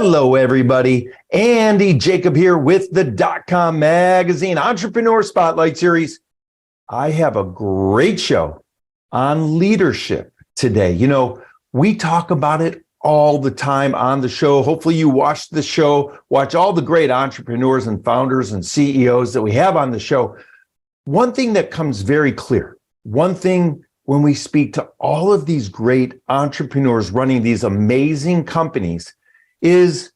Hello, everybody. Andy Jacob here with the .com Magazine Entrepreneur Spotlight Series. I have a great show on leadership today. You know, we talk about it all the time on the show. Hopefully you watch the show, watch all the great entrepreneurs and founders and CEOs that we have on the show. One thing that comes very clear, one thing when we speak to all of these great entrepreneurs running these amazing companies is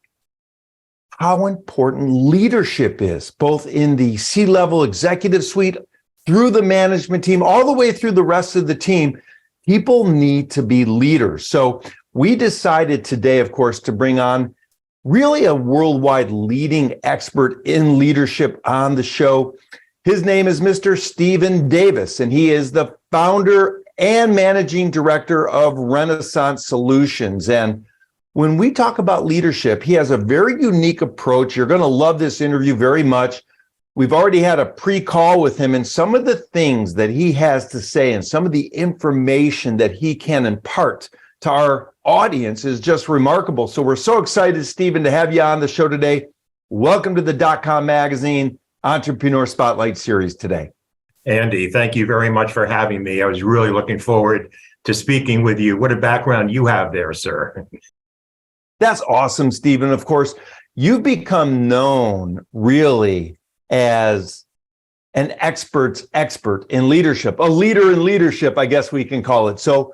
how important leadership is, both in the C-level executive suite, through the management team, all the way through the rest of the team. People need to be leaders. So we decided today, of course, to bring on really a worldwide leading expert in leadership on the show. His name is Mr. Stephen Davis, and he is the founder and managing director of Renaissance Solutions. And when we talk about leadership, he has a very unique approach. You're going to love this interview very much. We've already had a pre-call with him, and some of the things that he has to say and some of the information that he can impart to our audience is just remarkable. So we're so excited, Stephen, to have you on the show today. Welcome to the .com Magazine Entrepreneur Spotlight Series today. Andy, thank you very much for having me. I was really looking forward to speaking with you. What a background you have there, sir. That's awesome, Stephen. Of course, you've become known really as an expert's expert in leadership, a leader in leadership, I guess we can call it. So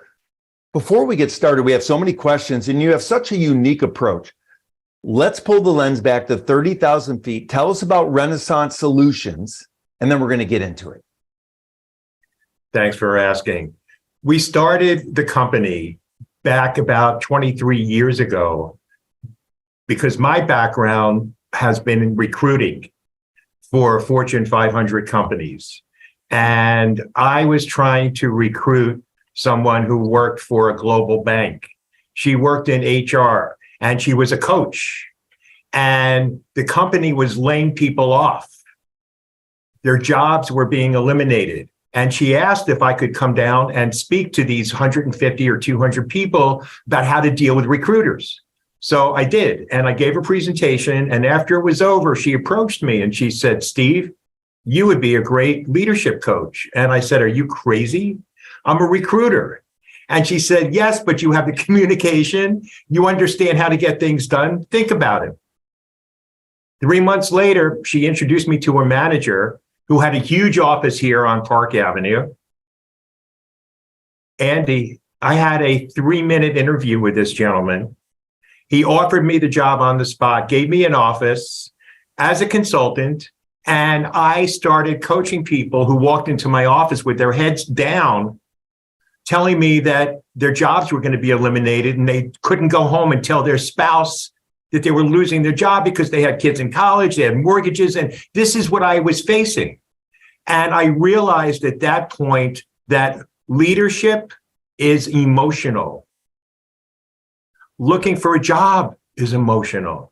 before we get started, we have so many questions and you have such a unique approach. Let's pull the lens back to 30,000 feet. Tell us about Renaissance Solutions, and then we're going to get into it. Thanks for asking. We started the company back about 23 years ago because my background has been in recruiting for Fortune 500 companies. And I was trying to recruit someone who worked for a global bank. She worked in HR and she was a coach. And the company was laying people off. Their jobs were being eliminated. And she asked if I could come down and speak to these 150 or 200 people about how to deal with recruiters. So I did, and I gave a presentation, and after it was over, she approached me and she said, "Steve, you would be a great leadership coach." And I said, "Are you crazy? I'm a recruiter." And she said, "Yes, but you have the communication. You understand how to get things done. Think about it." 3 months later, she introduced me to a manager who had a huge office here on Park Avenue. Andy, I had a 3-minute interview with this gentleman. He offered me the job on the spot, gave me an office as a consultant, and I started coaching people who walked into my office with their heads down, telling me that their jobs were going to be eliminated and they couldn't go home and tell their spouse that they were losing their job because they had kids in college, they had mortgages, and this is what I was facing. And I realized at that point that leadership is emotional. Looking for a job is emotional.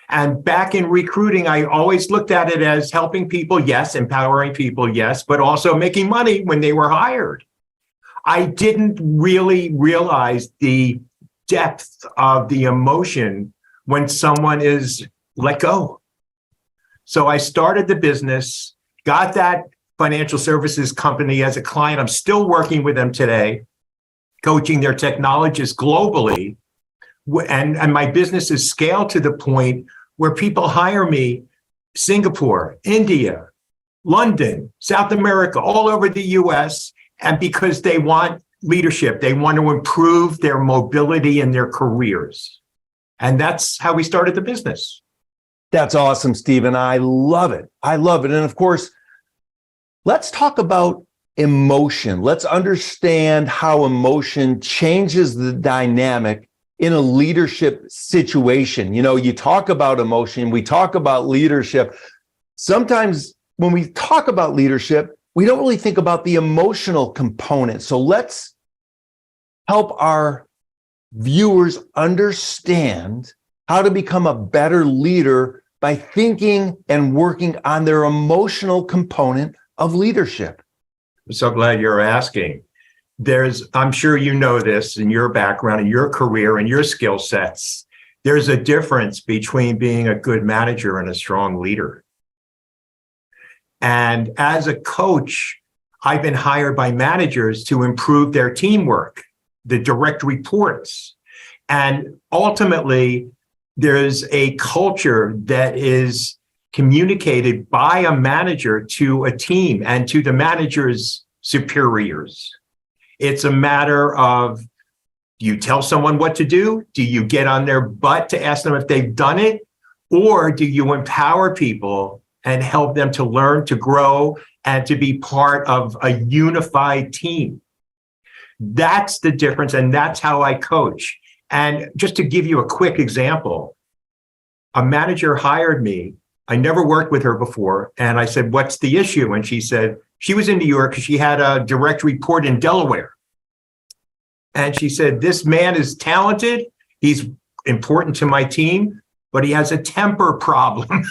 And back in recruiting, I always looked at it as helping people, yes, empowering people, yes, but also making money when they were hired. I didn't really realize the depth of the emotion when someone is let go. So I started the business, got that financial services company as a client. I'm still working with them today, coaching their technologists globally. And my business is scaled to the point where people hire me Singapore, India, London, South America, all over the US. And because they want leadership, they want to improve their mobility in their careers. And that's how we started the business. That's awesome, Stephen. I love it. I love it. And of course, let's talk about emotion. Let's understand how emotion changes the dynamic in a leadership situation. You know, you talk about emotion, we talk about leadership. Sometimes when we talk about leadership, we don't really think about the emotional component. So let's help our viewers understand how to become a better leader by thinking and working on their emotional component of leadership. I'm so glad you're asking. I'm sure you know this in your background, in your career, and your skill sets. There's a difference between being a good manager and a strong leader. And as a coach, I've been hired by managers to improve their teamwork, the direct reports. And ultimately, there's a culture that is communicated by a manager to a team and to the manager's superiors. It's a matter of, do you tell someone what to do? Do you get on their butt to ask them if they've done it? Or do you empower people and help them to learn, to grow, and to be part of a unified team? That's the difference, and that's how I coach. And just to give you a quick example, a manager hired me. I never worked with her before. And I said, what's the issue? And she said, she was in New York. She had a direct report in Delaware. And she said, this man is talented. He's important to my team, but he has a temper problem.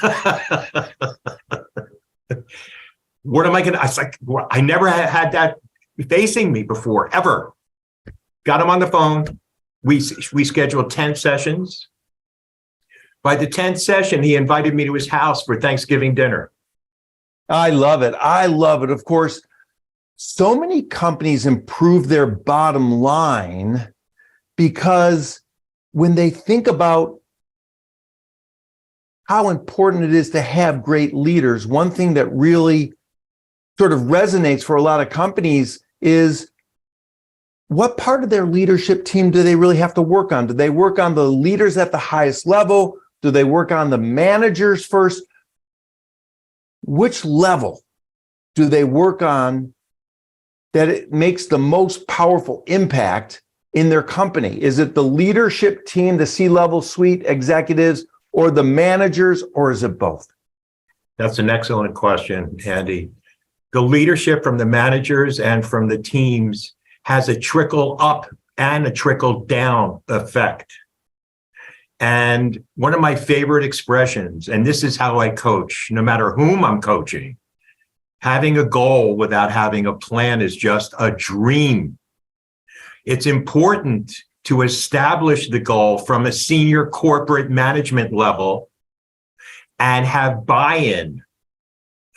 What am I going to, I was like, well, I never had that facing me before, ever. Got him on the phone. We scheduled 10 sessions. By the 10th session, he invited me to his house for Thanksgiving dinner. I love it. I love it. Of course, so many companies improve their bottom line because when they think about how important it is to have great leaders, one thing that really sort of resonates for a lot of companies is, what part of their leadership team do they really have to work on? Do they work on the leaders at the highest level? Do they work on the managers first? Which level do they work on that it makes the most powerful impact in their company? Is it the leadership team, the C-level suite executives, or the managers, or is it both? That's an excellent question, Andy. The leadership from the managers and from the teams has a trickle up and a trickle down effect. And one of my favorite expressions, and this is how I coach, no matter whom I'm coaching, having a goal without having a plan is just a dream. It's important to establish the goal from a senior corporate management level and have buy-in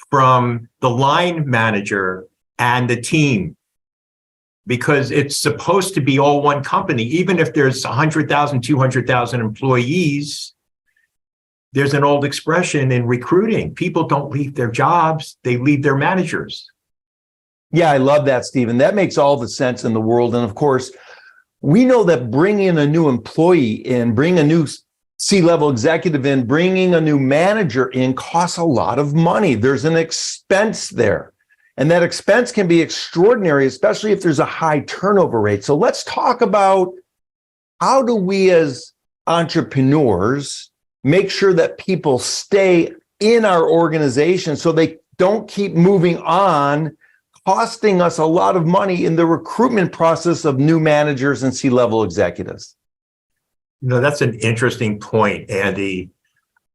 from the line manager and the team, because it's supposed to be all one company. Even if there's 100,000, 200,000 employees, there's an old expression in recruiting: people don't leave their jobs, they leave their managers. Yeah, I love that, Stephen. That makes all the sense in the world. And of course, we know that bringing a new employee in, bringing a new C-level executive in, bringing a new manager in costs a lot of money. There's an expense there. And that expense can be extraordinary, especially if there's a high turnover rate. So let's talk about, how do we as entrepreneurs make sure that people stay in our organization so they don't keep moving on, costing us a lot of money in the recruitment process of new managers and C-level executives? That's an interesting point, Andy.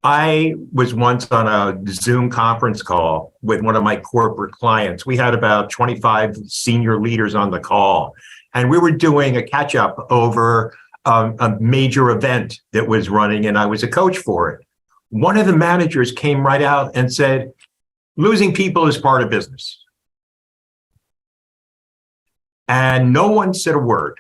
I was once on a Zoom conference call with one of my corporate clients. We had about 25 senior leaders on the call, and we were doing a catch-up over a major event that was running, and I was a coach for it. One of the managers came right out and said, losing people is part of business. And no one said a word.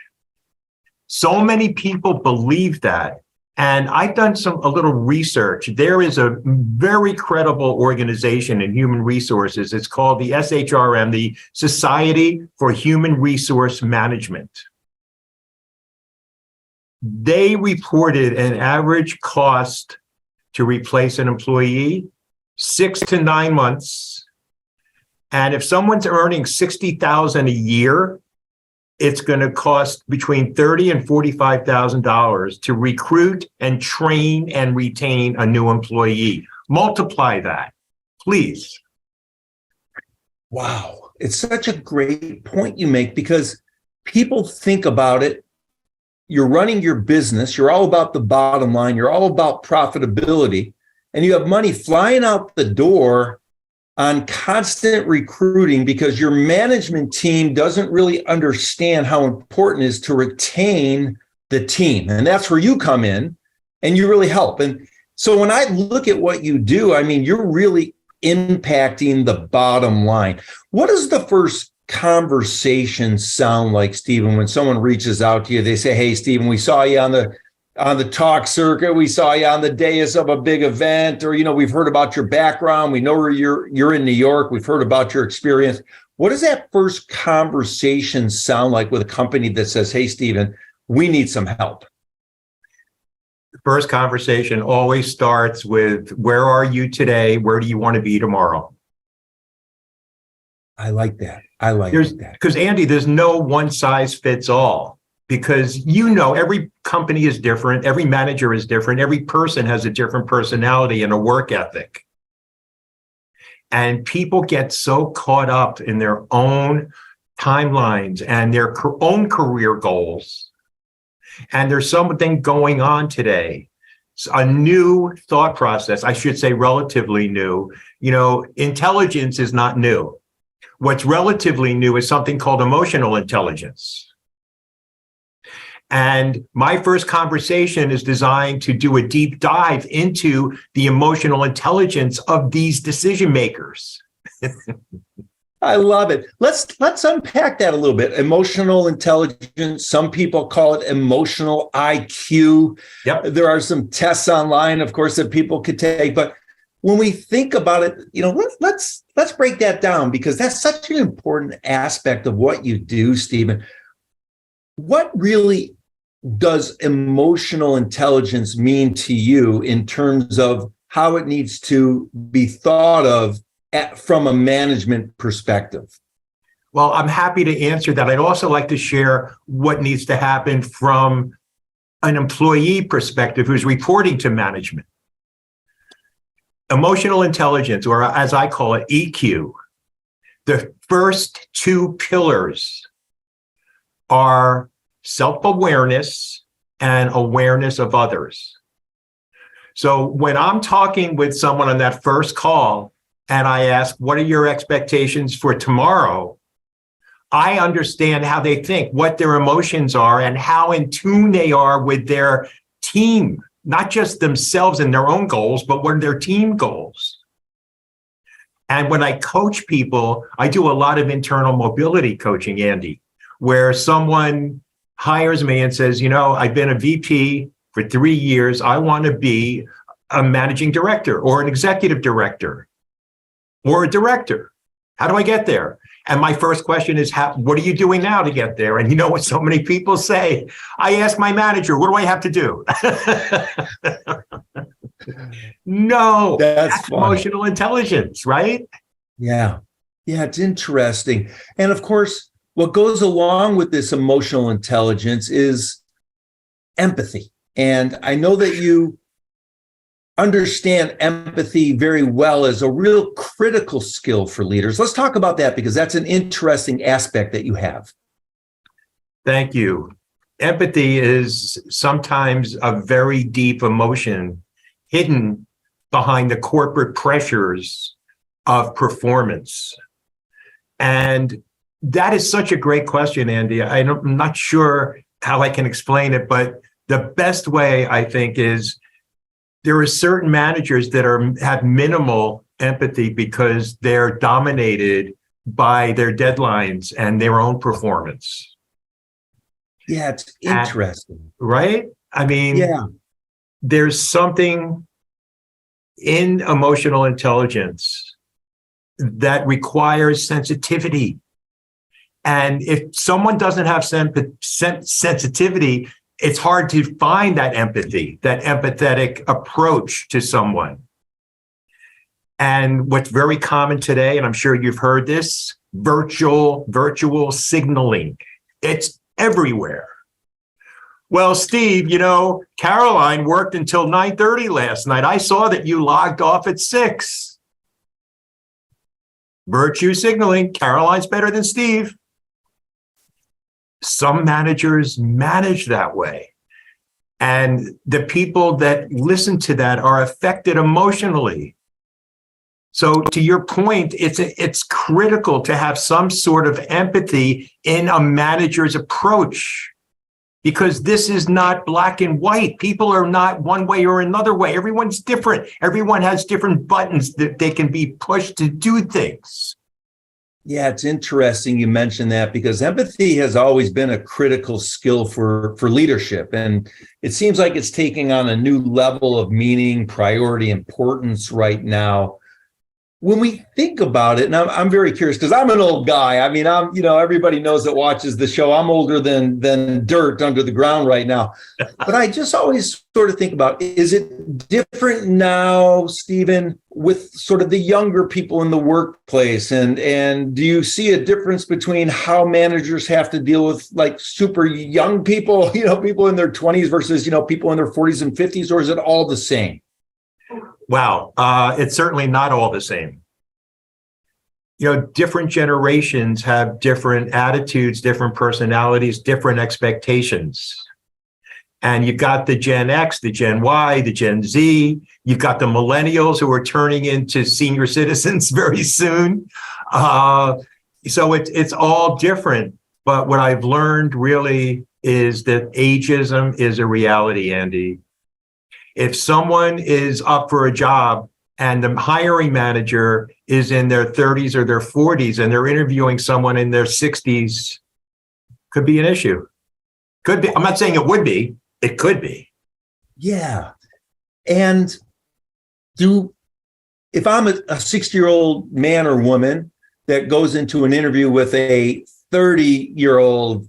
So many people believe that. And I've done a little research. There is a very credible organization in human resources. It's called the SHRM, the Society for Human Resource Management. They reported an average cost to replace an employee, 6 to 9 months. And if someone's earning $60,000 a year, it's going to cost between $30,000 and $45,000 to recruit and train and retain a new employee. Multiply that, please. Wow. It's such a great point you make, because people think about it. You're running your business. You're all about the bottom line. You're all about profitability. And you have money flying out the door on constant recruiting because your management team doesn't really understand how important it is to retain the team. And that's where you come in and you really help. And so when I look at what you do, I mean, you're really impacting the bottom line. What does the first conversation sound like, Stephen, when someone reaches out to you? They say, hey, Stephen, we saw you on the talk circuit. We saw you on the dais of a big event, or, we've heard about your background. We know where you're in New York. We've heard about your experience. What does that first conversation sound like with a company that says, hey, Stephen, we need some help? The first conversation always starts with, where are you today? Where do you want to be tomorrow? I like that. That. Because Andy, there's no one size fits all, because every company is different. Every manager is different. Every person has a different personality and a work ethic. And people get so caught up in their own timelines and their own career goals. And there's something going on today, a new thought process, I should say relatively new. Intelligence is not new. What's relatively new is something called emotional intelligence. And my first conversation is designed to do a deep dive into the emotional intelligence of these decision makers. I love it. Let's unpack that a little bit. Emotional intelligence. Some people call it emotional IQ. Yep. There are some tests online, of course, that people could take. But when we think about it, let's break that down, because that's such an important aspect of what you do, Stephen. What really does emotional intelligence mean to you in terms of how it needs to be thought of from a management perspective? Well, I'm happy to answer that. I'd also like to share what needs to happen from an employee perspective who's reporting to management. Emotional intelligence, or as I call it, EQ, the first two pillars are self-awareness and awareness of others. So when I'm talking with someone on that first call and I ask, what are your expectations for tomorrow? I understand how they think, what their emotions are, and how in tune they are with their team, not just themselves and their own goals, but what are their team goals. And when I coach people, I do a lot of internal mobility coaching, Andy, where someone hires me and says, I've been a VP for 3 years. I want to be a managing director or an executive director or a director. How do I get there? And my first question is, what are you doing now to get there? And you know what so many people say? I ask my manager, what do I have to do? No, that's emotional intelligence, right? Yeah. Yeah, it's interesting. And of course, what goes along with this emotional intelligence is empathy. And I know that you understand empathy very well as a real critical skill for leaders. Let's talk about that, because that's an interesting aspect that you have. Thank you. Empathy is sometimes a very deep emotion hidden behind the corporate pressures of performance. And that is such a great question, Andy. I'm not sure how I can explain it, but the best way, I think, is there are certain managers that have minimal empathy because they're dominated by their deadlines and their own performance. Yeah, it's interesting. Right? I mean, yeah. There's something in emotional intelligence that requires sensitivity. And if someone doesn't have sensitivity, it's hard to find that empathy, that empathetic approach to someone. And what's very common today, and I'm sure you've heard this, virtual signaling. It's everywhere. Well, Steve, Caroline worked until 9:30 last night. I saw that you logged off at 6. Virtue signaling. Caroline's better than Steve. Some managers manage that way. And the people that listen to that are affected emotionally. So to your point, it's critical to have some sort of empathy in a manager's approach. because this is not black and white. People are not one way or another way. Everyone's different. Everyone has different buttons that they can be pushed to do things. Yeah, it's interesting you mentioned that, because empathy has always been a critical skill for leadership. And it seems like it's taking on a new level of meaning, priority, importance right now. When we think about it, and I'm very curious because I'm an old guy. I mean, everybody knows that watches the show. I'm older than dirt under the ground right now. But I just always sort of think about, is it different now, Stephen, with sort of the younger people in the workplace? And do you see a difference between how managers have to deal with like super young people, people in their 20s versus, people in their 40s and 50s, or is it all the same? Wow. It's certainly not all the same. Different generations have different attitudes, different personalities, different expectations. And you've got the Gen X, the Gen Y, the Gen Z. You've got the millennials who are turning into senior citizens very soon. So it's all different. But what I've learned really is that ageism is a reality, Andy. If someone is up for a job and the hiring manager is in their 30s or their 40s and they're interviewing someone in their 60s, could be an issue. Could be. I'm not saying it would be. It could be. Yeah. And if I'm a 60-year-old man or woman that goes into an interview with a 30-year-old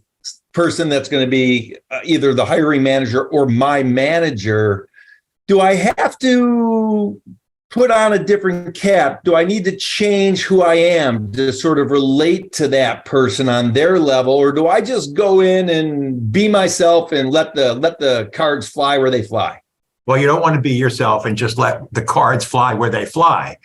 person that's going to be either the hiring manager or my manager, do I have to put on a different cap? Do I need to change who I am to sort of relate to that person on their level? Or do I just go in and be myself and let the cards fly where they fly? Well, you don't want to be yourself and just let the cards fly where they fly.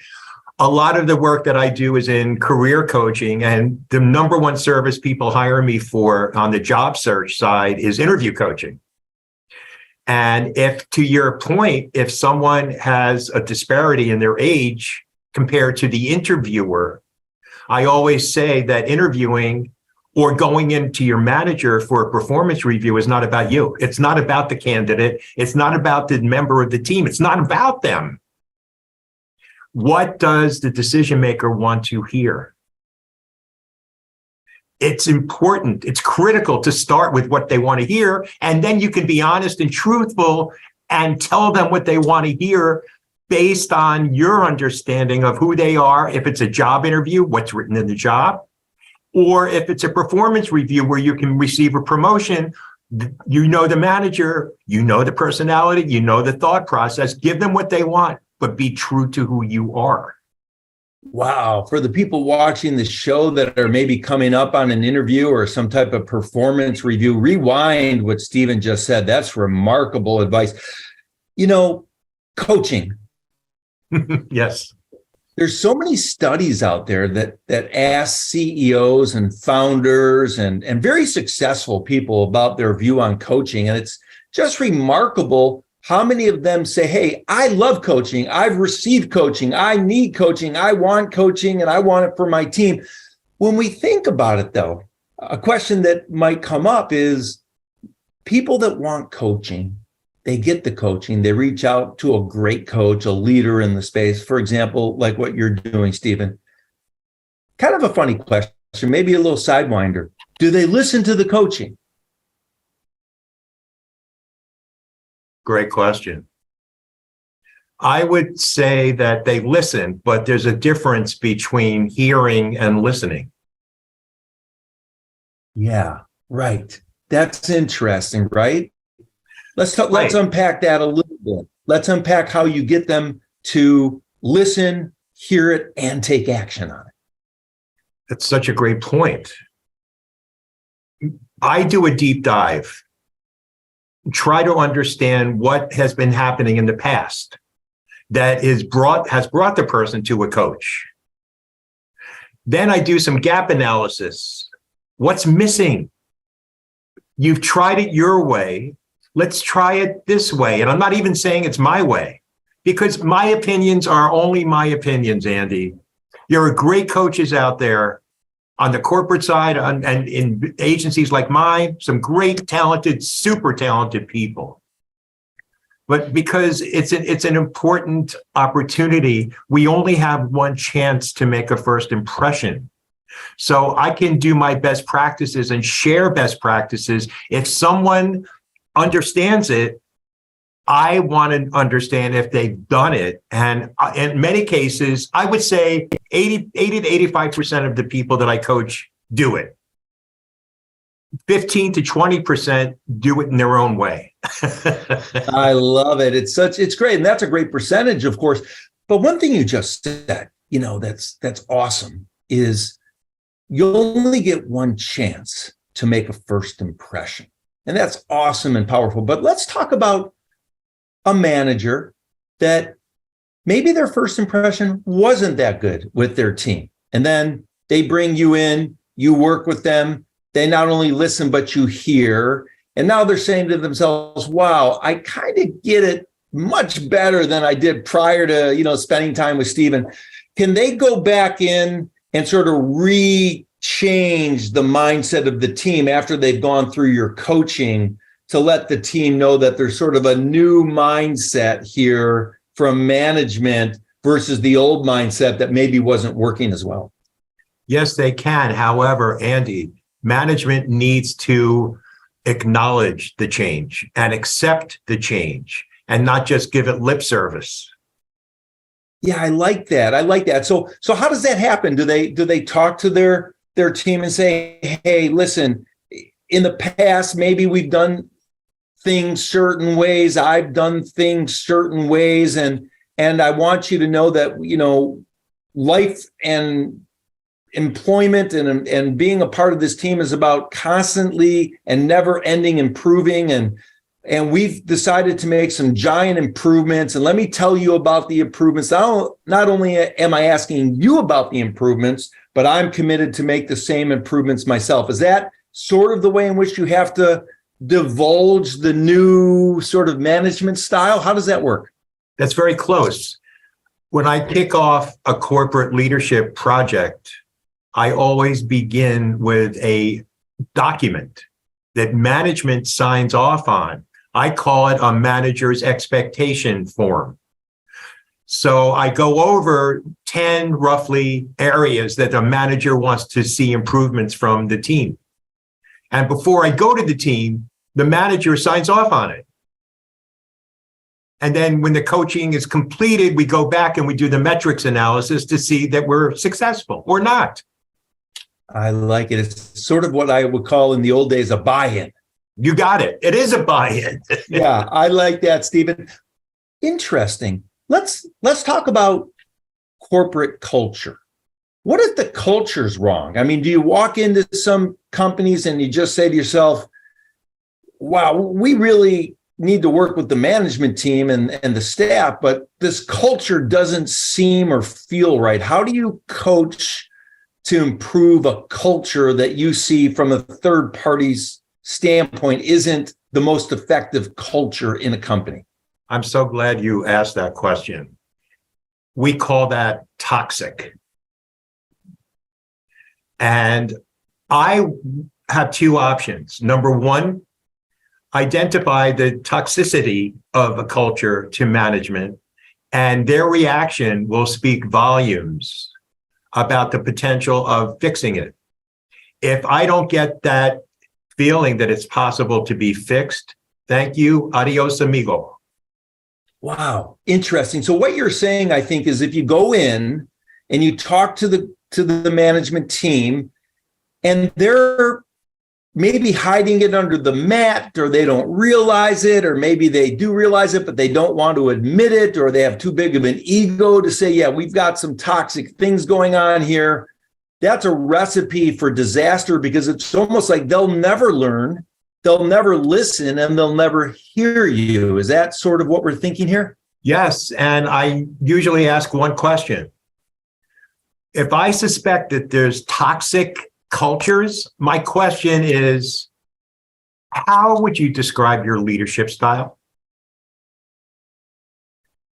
A lot of the work that I do is in career coaching, and the number one service people hire me for on the job search side is interview coaching. And if, to your point, if someone has a disparity in their age compared to the interviewer, I always say that interviewing or going into your manager for a performance review is not about you. It's not about the candidate. It's not about the member of the team. It's not about them. What does the decision maker want to hear? It's important. It's critical to start with what they want to hear. And then you can be honest and truthful and tell them what they want to hear based on your understanding of who they are. If it's a job interview, what's written in the job, or if it's a performance review where you can receive a promotion, you know the manager, you know the personality, you know the thought process. Give them what they want, but be true to who you are. Wow. For the people watching the show that are maybe coming up on an interview or some type of performance review, rewind what Stephen just said. That's remarkable advice. Coaching. Yes. There's so many studies out there that ask CEOs and founders and very successful people about their view on coaching. And it's just remarkable how many of them say, hey, I love coaching. I've received coaching. I need coaching. I want coaching, and I want it for my team. When we think about it, though, a question that might come up is people that want coaching, they get the coaching. They reach out to a great coach, a leader in the space. For example, like what you're doing, Stephen. Kind of a funny question, maybe a little sidewinder. Do they listen to the coaching? Great question. I would say that they listen, but there's a difference between hearing and listening. Yeah, right. That's interesting, right? Let's unpack that a little bit. Let's unpack how you get them to listen, hear it, and take action on it. That's such a great point. I do a deep dive. Try to understand what has been happening in the past that has brought the person to a coach. Then I do some gap analysis. What's missing? You've tried it your way. Let's try it this way. And I'm not even saying it's my way, because my opinions are only my opinions, Andy. There are great coaches out there. on the corporate side and in agencies like mine, some great, talented, super talented people. But because it's an important opportunity, we only have one chance to make a first impression. So I can do my best practices and share best practices. If someone understands it, I want to understand if they've done it. And in many cases, I would say 80 to 85% of the people that I coach do it. 15 to 20% do it in their own way. I love it. It's great. And that's a great percentage, of course. But one thing you just said, that's awesome, is you only get one chance to make a first impression. And that's awesome and powerful. But let's talk about a manager that maybe their first impression wasn't that good with their team. And then they bring you in, you work with them. They not only listen, but you hear. And now they're saying to themselves, wow, I kind of get it much better than I did prior to, spending time with Stephen. Can they go back in and sort of change the mindset of the team after they've gone through your coaching to let the team know that there's sort of a new mindset here from management versus the old mindset that maybe wasn't working as well? Yes, they can. However, Andy, management needs to acknowledge the change and accept the change and not just give it lip service. Yeah, I like that. So how does that happen? Do they talk to their team and say, hey, listen, in the past, maybe we've done things certain ways. I've done things certain ways. And I want you to know that, life and employment and being a part of this team is about constantly and never ending improving. And we've decided to make some giant improvements. And let me tell you about the improvements. Not only am I asking you about the improvements, but I'm committed to make the same improvements myself. Is that sort of the way in which you have to divulge the new sort of management style? How does that work? That's very close. When I kick off a corporate leadership project, I always begin with a document that management signs off on. I call it a manager's expectation form. So I go over 10 roughly areas that a manager wants to see improvements from the team. And before I go to the team, the manager signs off on it. And then when the coaching is completed, we go back and we do the metrics analysis to see that we're successful or not. I like it. It's sort of what I would call in the old days a buy-in. You got it. It is a buy-in. Yeah, I like that, Stephen. Interesting. Let's talk about corporate culture. What if the culture's wrong? I mean, do you walk into some companies and you just say to yourself, wow, we really need to work with the management team and the staff, but this culture doesn't seem or feel right. How do you coach to improve a culture that you see from a third party's standpoint isn't the most effective culture in a company? I'm so glad you asked that question. We call that toxic. And I have two options. Number one, identify the toxicity of a culture to management, and their reaction will speak volumes about the potential of fixing it. If I don't get that feeling that it's possible to be fixed, thank you, adios amigo. Wow, interesting. So what you're saying, I think, is if you go in and you talk to the management team and they're maybe hiding it under the mat, or they don't realize it, or maybe they do realize it, but they don't want to admit it, or they have too big of an ego to say, yeah, we've got some toxic things going on here. That's a recipe for disaster, because it's almost like they'll never learn, they'll never listen, and they'll never hear you. Is that sort of what we're thinking here? Yes, and I usually ask one question. If I suspect that there's toxic cultures, my question is, how would you describe your leadership style?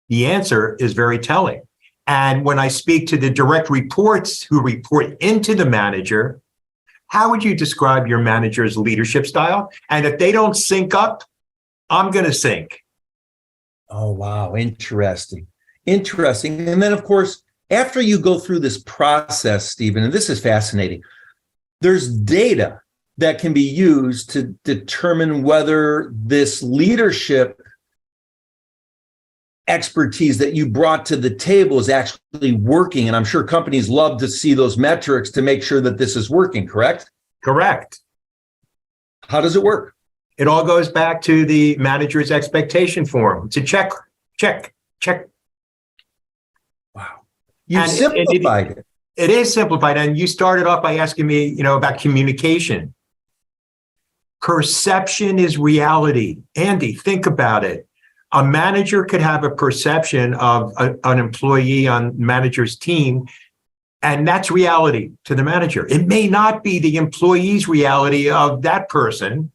The answer is very telling. And when I speak to the direct reports who report into the manager, how would you describe your manager's leadership style? And if they don't sync up, I'm going to sync. Oh, wow. Interesting. Interesting. And then, of course, after you go through this process, Stephen, and this is fascinating, there's data that can be used to determine whether this leadership expertise that you brought to the table is actually working. And I'm sure companies love to see those metrics to make sure that this is working, correct? Correct. How does it work? It all goes back to the manager's expectation form. It's a check. Wow. You simplified it. It is simplified. And you started off by asking me, about communication. Perception is reality. Andy, think about it. A manager could have a perception of an employee on manager's team, and that's reality to the manager. It may not be the employee's reality of that person.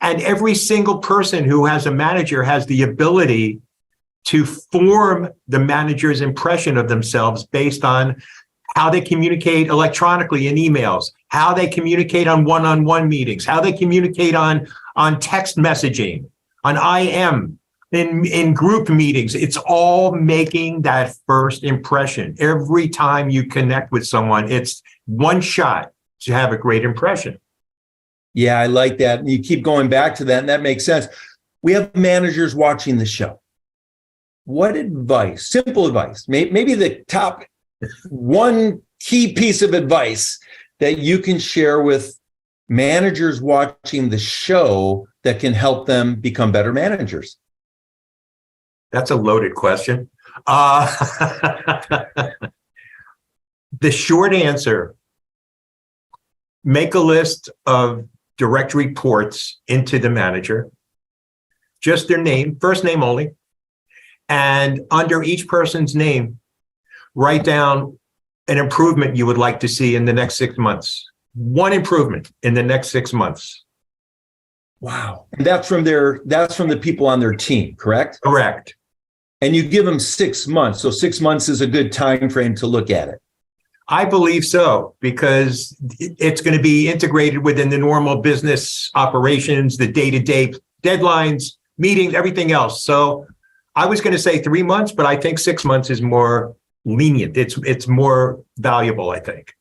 And every single person who has a manager has the ability to form the manager's impression of themselves based on how they communicate electronically in emails, how they communicate on one-on-one meetings, how they communicate on text messaging, on IM, in group meetings. It's all making that first impression. Every time you connect with someone, it's one shot to have a great impression. Yeah, I like that. And you keep going back to that, and that makes sense. We have managers watching the show. What advice, simple advice, maybe the top one key piece of advice that you can share with managers watching the show that can help them become better managers? That's a loaded question. The short answer, make a list of direct reports into the manager, just their name, first name only. And under each person's name, write down an improvement you would like to see in the next 6 months. One improvement in the next 6 months. Wow. And that's from the people on their team, correct? Correct. And you give them 6 months. So 6 months is a good time frame to look at it. I believe so, because it's going to be integrated within the normal business operations, the day-to-day deadlines, meetings, everything else. So I was going to say 3 months, but I think 6 months is more lenient. It's more valuable, I think.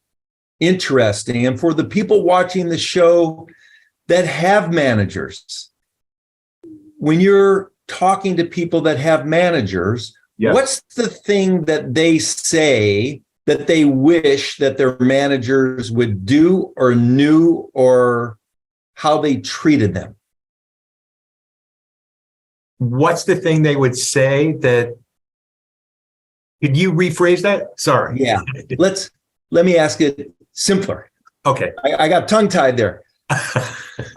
Interesting. And for the people watching the show that have managers, when you're talking to people that have managers, Yes. What's the thing that they say that they wish that their managers would do or knew, or how they treated them? What's the thing they would say that? Could you rephrase that? Sorry. Yeah. Let me ask it simpler. Okay. I got tongue-tied there.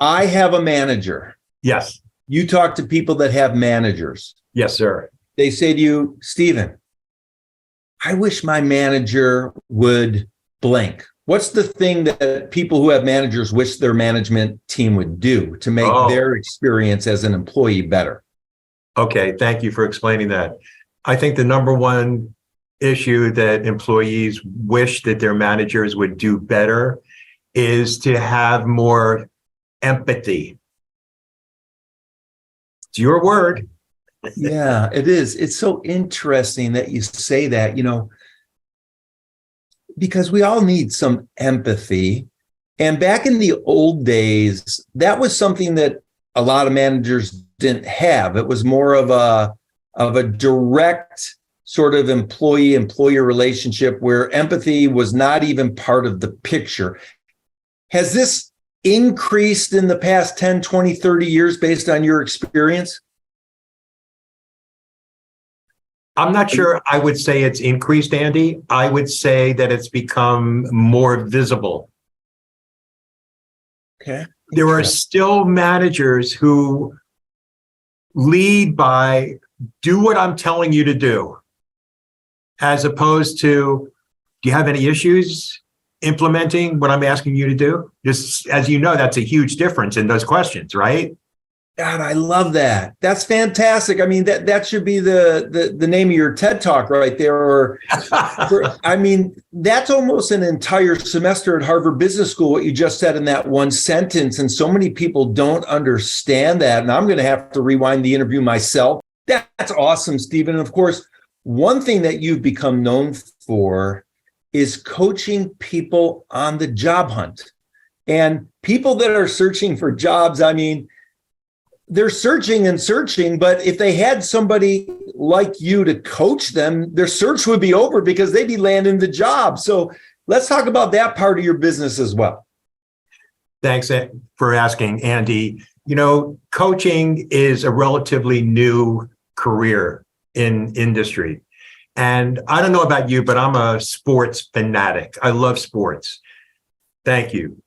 I have a manager. Yes. You talk to people that have managers. Yes, sir. They say to you, Stephen, I wish my manager would blank. What's the thing that people who have managers wish their management team would do to make their experience as an employee better? Okay. Thank you for explaining that. I think the number one issue that employees wish that their managers would do better is to have more empathy. It's your word. Yeah, it is. It's so interesting that you say that, because we all need some empathy. And back in the old days, that was something that a lot of managers didn't have. It was more of a direct sort of employee-employer relationship where empathy was not even part of the picture. Has this increased in the past 10, 20, 30 years based on your experience? I'm not sure I would say it's increased, Andy. I would say that it's become more visible. Okay. There are still managers who lead by do what I'm telling you to do, as opposed to, do you have any issues implementing what I'm asking you to do? Just as you know, that's a huge difference in those questions, right? God, I love that. That's fantastic. I mean, that should be the name of your TED Talk right there. I mean, that's almost an entire semester at Harvard Business School, what you just said in that one sentence. And so many people don't understand that. And I'm going to have to rewind the interview myself. That's awesome, Stephen. And of course, one thing that you've become known for is coaching people on the job hunt. And people that are searching for jobs, I mean, they're searching and searching, but if they had somebody like you to coach them, their search would be over because they'd be landing the job. So let's talk about that part of your business as well. Thanks for asking, Andy. You know, coaching is a relatively new career in industry. And I don't know about you, but I'm a sports fanatic. I love sports. Thank you.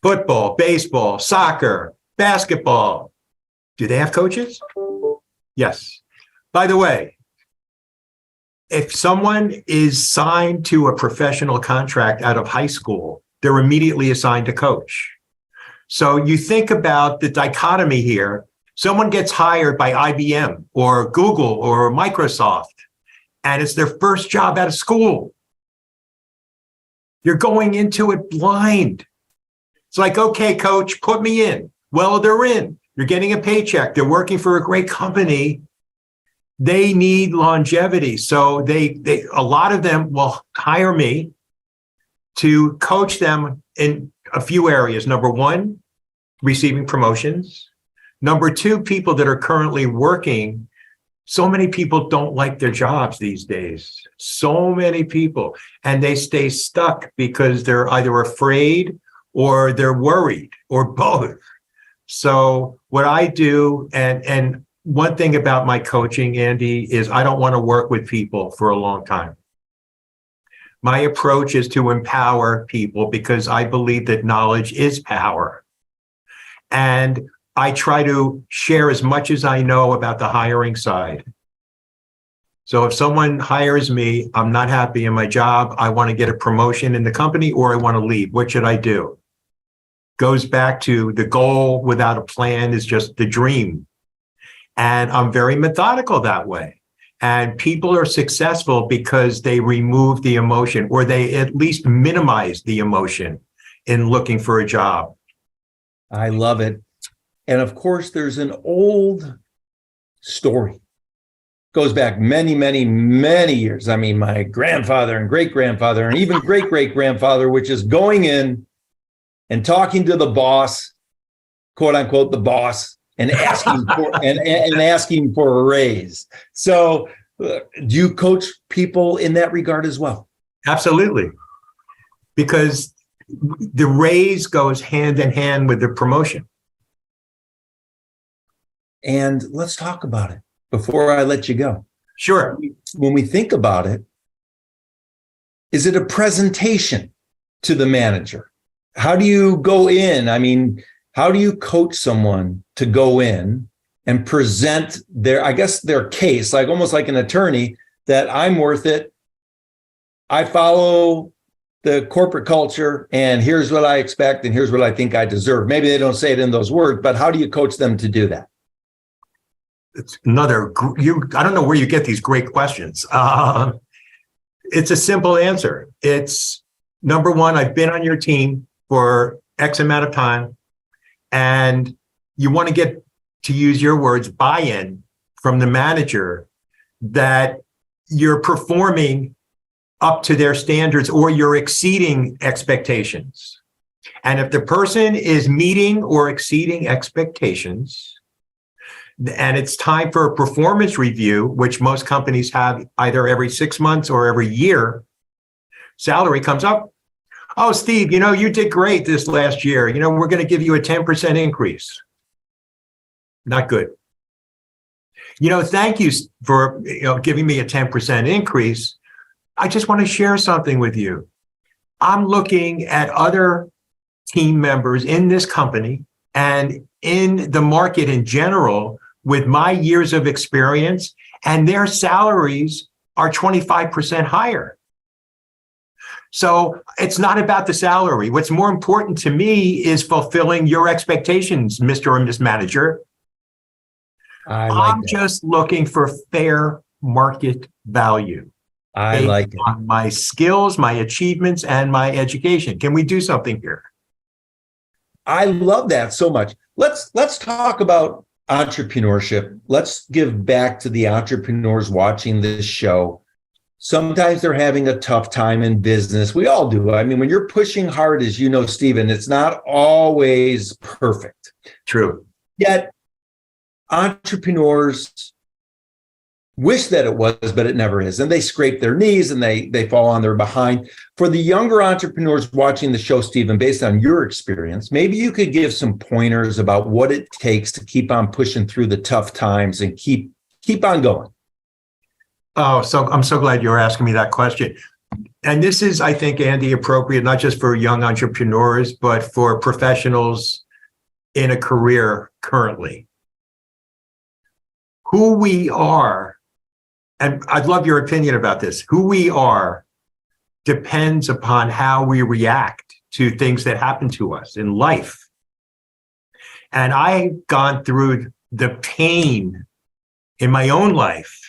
Football, baseball, soccer, basketball. Do they have coaches? Yes. By the way, if someone is signed to a professional contract out of high school, they're immediately assigned a coach. So you think about the dichotomy here. Someone gets hired by IBM or Google or Microsoft, and it's their first job out of school. You're going into it blind. It's like, okay, coach, put me in. Well, they're in. You're getting a paycheck. They're working for a great company. They need longevity. So they a lot of them will hire me to coach them in a few areas. Number one, receiving promotions. Number two, people that are currently working. So many people don't like their jobs these days. So many people. And they stay stuck because they're either afraid or they're worried or both. So what I do, and one thing about my coaching, Andy, is I don't want to work with people for a long time. My approach is to empower people because I believe that knowledge is power. And I try to share as much as I know about the hiring side. So if someone hires me, I'm not happy in my job, I want to get a promotion in the company, or I want to leave. What should I do? Goes back to the goal without a plan is just the dream. And I'm very methodical that way. And people are successful because they remove the emotion, or they at least minimize the emotion in looking for a job. I love it. And of course, there's an old story. Goes back many, many, many years. I mean, my grandfather and great-grandfather and even great-great-grandfather, which is going in and talking to the boss, quote unquote, the boss, and asking for and asking for a raise. So do you coach people in that regard as well? Absolutely. Because the raise goes hand in hand with the promotion. And let's talk about it before I let you go. Sure. When we think about it, is it a presentation to the manager? How do you go in? I mean, how do you coach someone to go in and present their case, like almost like an attorney, that I'm worth it. I follow the corporate culture, and here's what I expect, and here's what I think I deserve. Maybe they don't say it in those words, but how do you coach them to do that? It's another, I don't know where you get these great questions. It's a simple answer. It's number one, I've been on your team for X amount of time, and you want to get, to use your words, buy-in from the manager that you're performing up to their standards or you're exceeding expectations. And if the person is meeting or exceeding expectations, and it's time for a performance review, which most companies have either every 6 months or every year, salary comes up. Oh, Steve, you did great this last year. We're going to give you a 10% increase. Not good. Thank you for giving me a 10% increase. I just want to share something with you. I'm looking at other team members in this company and in the market in general with my years of experience, and their salaries are 25% higher. So it's not about the salary. What's more important to me is fulfilling your expectations, Mr. or Miss Manager. I like I'm that. just looking for fair market value I based like it. on my skills, my achievements, and my education. Can we do something here? I love that so much. Let's talk about entrepreneurship. Let's give back to the entrepreneurs watching this show. Sometimes they're having a tough time in business. We all do. I mean, when you're pushing hard, as you know, Stephen, it's not always perfect. True. Yet entrepreneurs wish that it was, but it never is. And they scrape their knees and they fall on their behind. For the younger entrepreneurs watching the show, Stephen, based on your experience, maybe you could give some pointers about what it takes to keep on pushing through the tough times and keep on going. Oh, so I'm so glad you're asking me that question. And this is, I think, Andy, appropriate, not just for young entrepreneurs, but for professionals in a career currently. Who we are, and I'd love your opinion about this, who we are depends upon how we react to things that happen to us in life. And I've gone through the pain in my own life.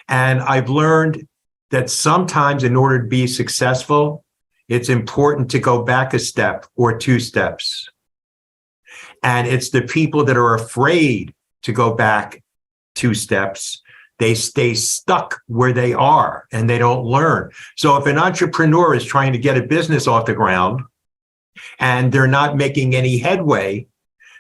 And I've learned that sometimes in order to be successful, it's important to go back a step or two steps. And it's the people that are afraid to go back two steps. They stay stuck where they are and they don't learn. So if an entrepreneur is trying to get a business off the ground and they're not making any headway,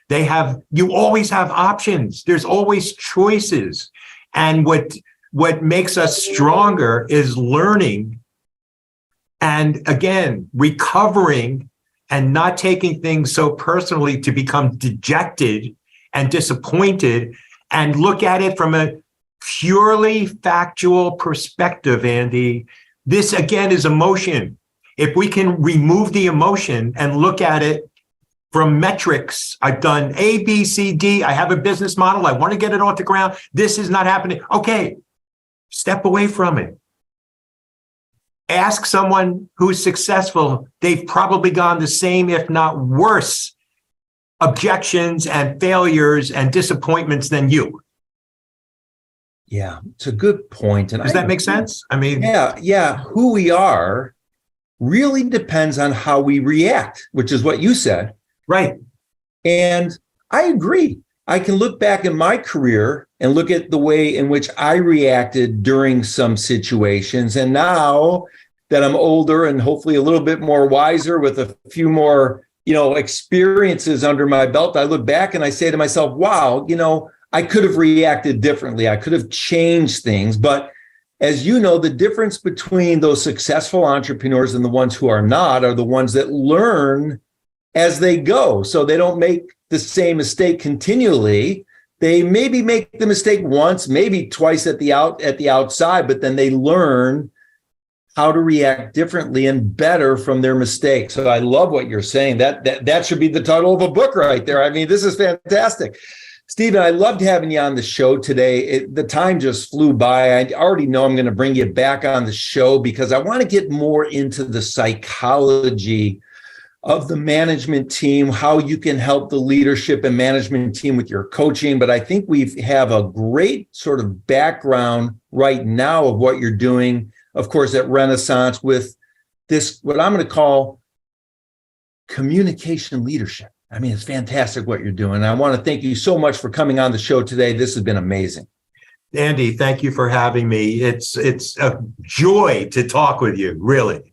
you always have options. There's always choices. And what makes us stronger is learning and, again, recovering and not taking things so personally to become dejected and disappointed and look at it from a purely factual perspective, Andy. This, again, is emotion. If we can remove the emotion and look at it from metrics, I've done A, B, C, D. I have a business model. I want to get it off the ground. This is not happening. Okay. Step away from it. Ask someone who's successful. They've probably gone the same, if not worse, objections and failures and disappointments than you. Yeah, it's a good point. And does that make sense? I mean, yeah. Who we are really depends on how we react, which is what you said. Right. And I agree. I can look back in my career and look at the way in which I reacted during some situations. And now that I'm older and hopefully a little bit more wiser with a few more, experiences under my belt, I look back and I say to myself, wow, I could have reacted differently. I could have changed things. But as you know, the difference between those successful entrepreneurs and the ones who are not are the ones that learn as they go. So they don't make the same mistake continually. They maybe make the mistake once, maybe twice at the outside, but then they learn how to react differently and better from their mistakes. So I love what you're saying. That should be the title of a book right there. I mean, this is fantastic. Stephen, I loved having you on the show today. The time just flew by. I already know I'm going to bring you back on the show because I want to get more into the psychology of the management team, how you can help the leadership and management team with your coaching. But I think we have a great sort of background right now of what you're doing, of course, at Renaissance with this, what I'm going to call communication leadership. I mean, it's fantastic what you're doing. I want to thank you so much for coming on the show today. This has been amazing. Andy, thank you for having me. It's a joy to talk with you, really.